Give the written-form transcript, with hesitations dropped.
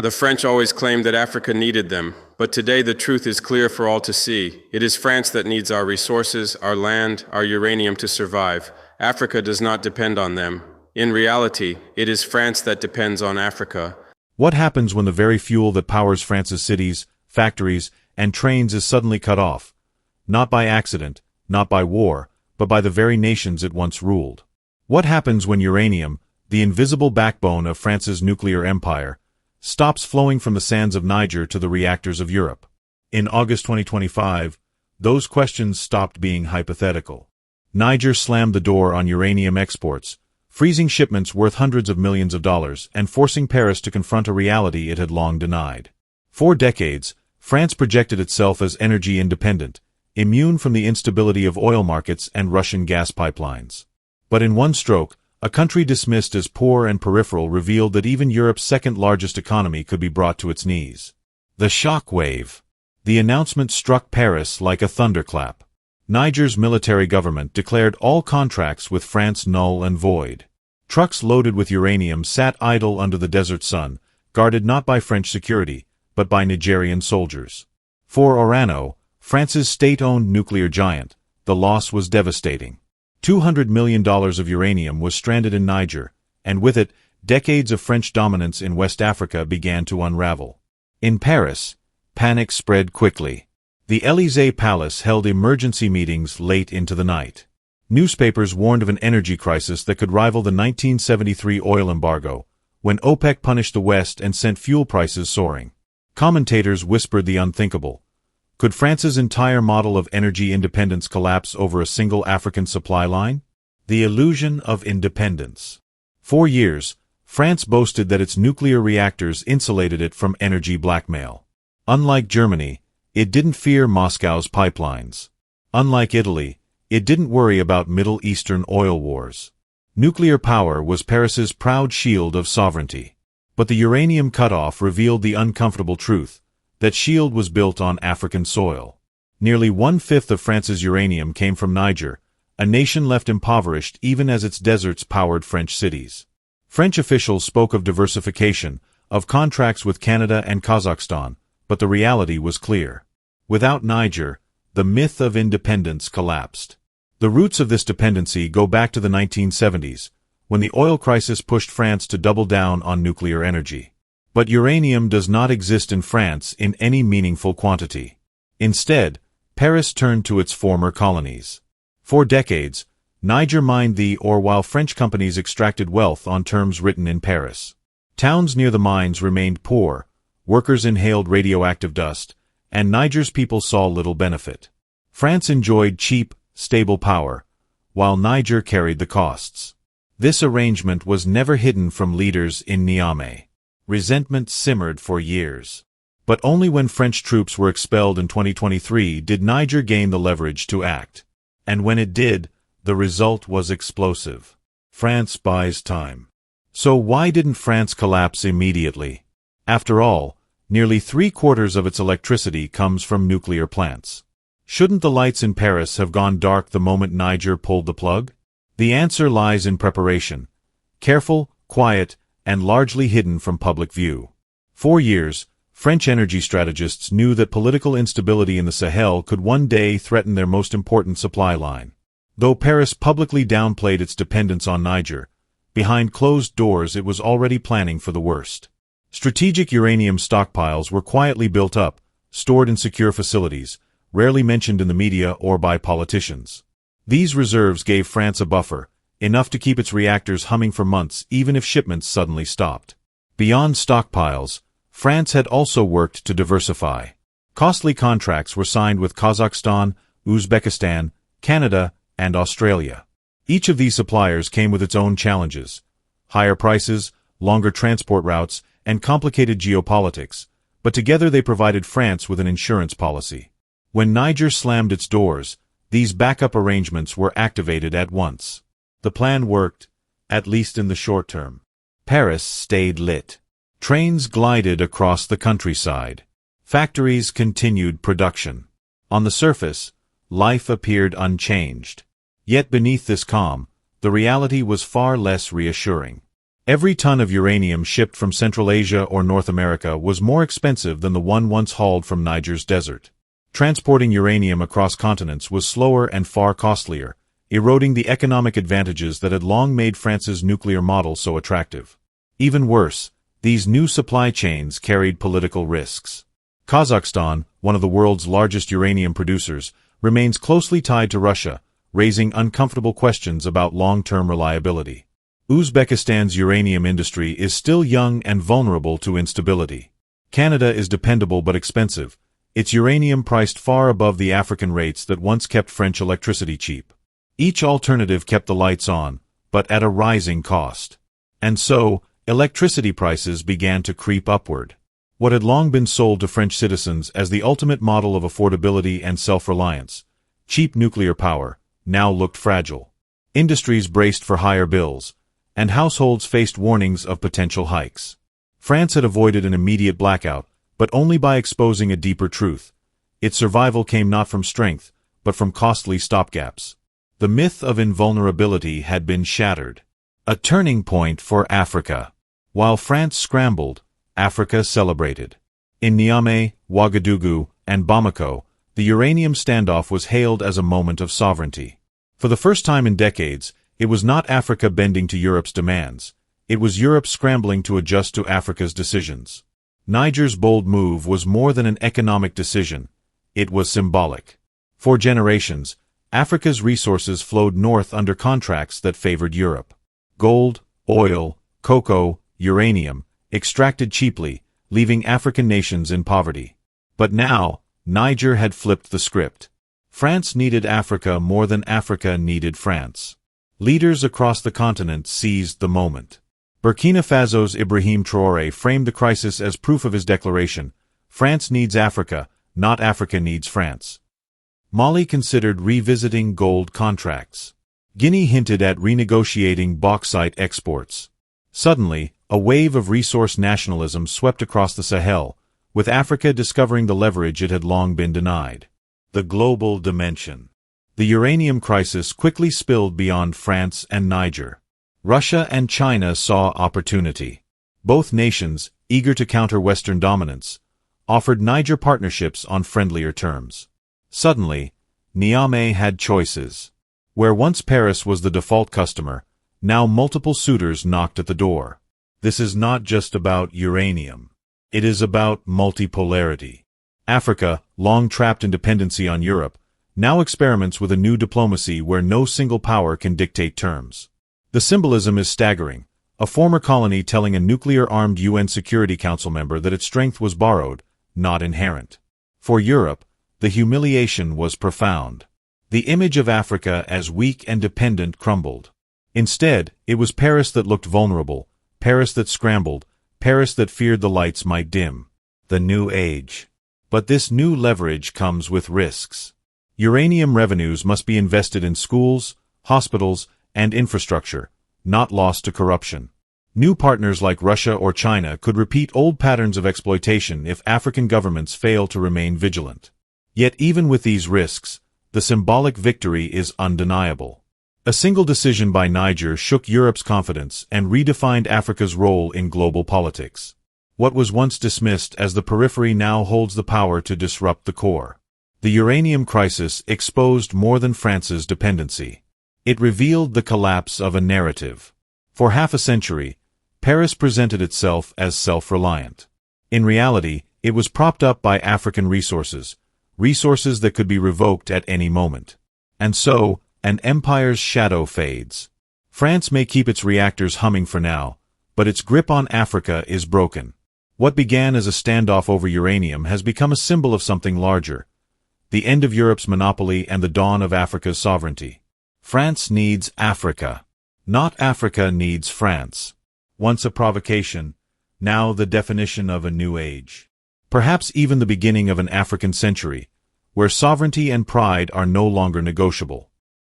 The French always claimed that Africa needed them, but today the truth is clear for all to see. It is France that needs our resources, our land, our uranium to survive. Africa does not depend on them. In reality, it is France that depends on Africa. What happens when the very fuel that powers France's cities, factories, and trains is suddenly cut off? Not by accident, not by war, but by the very nations it once ruled. What happens when uranium, the invisible backbone of France's nuclear empire, stops flowing from the sands of Niger to the reactors of Europe? In August 2025, those questions stopped being hypothetical. Niger slammed the door on uranium exports, freezing shipments worth hundreds of millions of dollars and forcing Paris to confront a reality it had long denied. For decades, France projected itself as energy independent, immune from the instability of oil markets and Russian gas pipelines. But in one stroke, a country dismissed as poor and peripheral revealed that even Europe's second-largest economy could be brought to its knees. The shock wave. The announcement struck Paris like a thunderclap. Niger's military government declared all contracts with France null and void. Trucks loaded with uranium sat idle under the desert sun, guarded not by French security, but by Nigerian soldiers. For Uranium, France's state-owned nuclear giant, the loss was devastating. $200 million of uranium was stranded in Niger, and with it, decades of French dominance in West Africa began to unravel. In Paris, panic spread quickly. The Élysée Palace held emergency meetings late into the night. Newspapers warned of an energy crisis that could rival the 1973 oil embargo, when OPEC punished the West and sent fuel prices soaring. Commentators whispered the unthinkable. Could France's entire model of energy independence collapse over a single African supply line? The illusion of independence. For years, France boasted that its nuclear reactors insulated it from energy blackmail. Unlike Germany, it didn't fear Moscow's pipelines. Unlike Italy, it didn't worry about Middle Eastern oil wars. Nuclear power was Paris's proud shield of sovereignty. But the uranium cutoff revealed the uncomfortable truth. That shield was built on African soil. Nearly one-fifth of France's uranium came from Niger, a nation left impoverished even as its deserts powered French cities. French officials spoke of diversification, of contracts with Canada and Kazakhstan, but the reality was clear. Without Niger, the myth of independence collapsed. The roots of this dependency go back to the 1970s, when the oil crisis pushed France to double down on nuclear energy. But uranium does not exist in France in any meaningful quantity. Instead, Paris turned to its former colonies. For decades, Niger mined the ore while French companies extracted wealth on terms written in Paris. Towns near the mines remained poor, workers inhaled radioactive dust, and Niger's people saw little benefit. France enjoyed cheap, stable power, while Niger carried the costs. This arrangement was never hidden from leaders in Niamey. Resentment simmered for years. But only when French troops were expelled in 2023 did Niger gain the leverage to act. And when it did, the result was explosive. France buys time. So why didn't France collapse immediately? After all, nearly 3/4 of its electricity comes from nuclear plants. Shouldn't the lights in Paris have gone dark the moment Niger pulled the plug? The answer lies in preparation. Careful, quiet, and largely hidden from public view. For years, French energy strategists knew that political instability in the Sahel could one day threaten their most important supply line. Though Paris publicly downplayed its dependence on Niger, behind closed doors it was already planning for the worst. Strategic uranium stockpiles were quietly built up, stored in secure facilities, rarely mentioned in the media or by politicians. These reserves gave France a buffer, enough to keep its reactors humming for months even if shipments suddenly stopped. Beyond stockpiles, France had also worked to diversify. Costly contracts were signed with Kazakhstan, Uzbekistan, Canada, and Australia. Each of these suppliers came with its own challenges: higher prices, longer transport routes, and complicated geopolitics, but together they provided France with an insurance policy. When Niger slammed its doors, these backup arrangements were activated at once. The plan worked, at least in the short term. Paris stayed lit. Trains glided across the countryside. Factories continued production. On the surface, life appeared unchanged. Yet beneath this calm, the reality was far less reassuring. Every ton of uranium shipped from Central Asia or North America was more expensive than the one once hauled from Niger's desert. Transporting uranium across continents was slower and far costlier, eroding the economic advantages that had long made France's nuclear model so attractive. Even worse, these new supply chains carried political risks. Kazakhstan, one of the world's largest uranium producers, remains closely tied to Russia, raising uncomfortable questions about long-term reliability. Uzbekistan's uranium industry is still young and vulnerable to instability. Canada is dependable but expensive, its uranium priced far above the African rates that once kept French electricity cheap. Each alternative kept the lights on, but at a rising cost. And so, electricity prices began to creep upward. What had long been sold to French citizens as the ultimate model of affordability and self-reliance, cheap nuclear power, now looked fragile. Industries braced for higher bills, and households faced warnings of potential hikes. France had avoided an immediate blackout, but only by exposing a deeper truth. Its survival came not from strength, but from costly stopgaps. The myth of invulnerability had been shattered. A turning point for Africa. While France scrambled, Africa celebrated. In Niamey, Ouagadougou, and Bamako, the uranium standoff was hailed as a moment of sovereignty. For the first time in decades, it was not Africa bending to Europe's demands. It was Europe scrambling to adjust to Africa's decisions. Niger's bold move was more than an economic decision. It was symbolic. For generations, Africa's resources flowed north under contracts that favored Europe. Gold, oil, cocoa, uranium, extracted cheaply, leaving African nations in poverty. But now, Niger had flipped the script. France needed Africa more than Africa needed France. Leaders across the continent seized the moment. Burkina Faso's Ibrahim Traoré framed the crisis as proof of his declaration: France needs Africa, not Africa needs France. Mali considered revisiting gold contracts. Guinea hinted at renegotiating bauxite exports. Suddenly, a wave of resource nationalism swept across the Sahel, with Africa discovering the leverage it had long been denied. The global dimension. The uranium crisis quickly spilled beyond France and Niger. Russia and China saw opportunity. Both nations, eager to counter Western dominance, offered Niger partnerships on friendlier terms. Suddenly, Niamey had choices. Where once Paris was the default customer, now multiple suitors knocked at the door. This is not just about uranium. It is about multipolarity. Africa, long trapped in dependency on Europe, now experiments with a new diplomacy where no single power can dictate terms. The symbolism is staggering, a former colony telling a nuclear-armed UN Security Council member that its strength was borrowed, not inherent. For Europe, the humiliation was profound. The image of Africa as weak and dependent crumbled. Instead, it was Paris that looked vulnerable, Paris that scrambled, Paris that feared the lights might dim. The new age. But this new leverage comes with risks. Uranium revenues must be invested in schools, hospitals, and infrastructure, not lost to corruption. New partners like Russia or China could repeat old patterns of exploitation if African governments fail to remain vigilant. Yet even with these risks, the symbolic victory is undeniable. A single decision by Niger shook Europe's confidence and redefined Africa's role in global politics. What was once dismissed as the periphery now holds the power to disrupt the core. The uranium crisis exposed more than France's dependency. It revealed the collapse of a narrative. For half a century, Paris presented itself as self-reliant. In reality, it was propped up by African resources that could be revoked at any moment. And so, an empire's shadow fades. France may keep its reactors humming for now, but its grip on Africa is broken. What began as a standoff over uranium has become a symbol of something larger: the end of Europe's monopoly and the dawn of Africa's sovereignty. France needs Africa. Not Africa needs France. Once a provocation, now the definition of a new age. Perhaps even the beginning of an African century, where sovereignty and pride are no longer negotiable.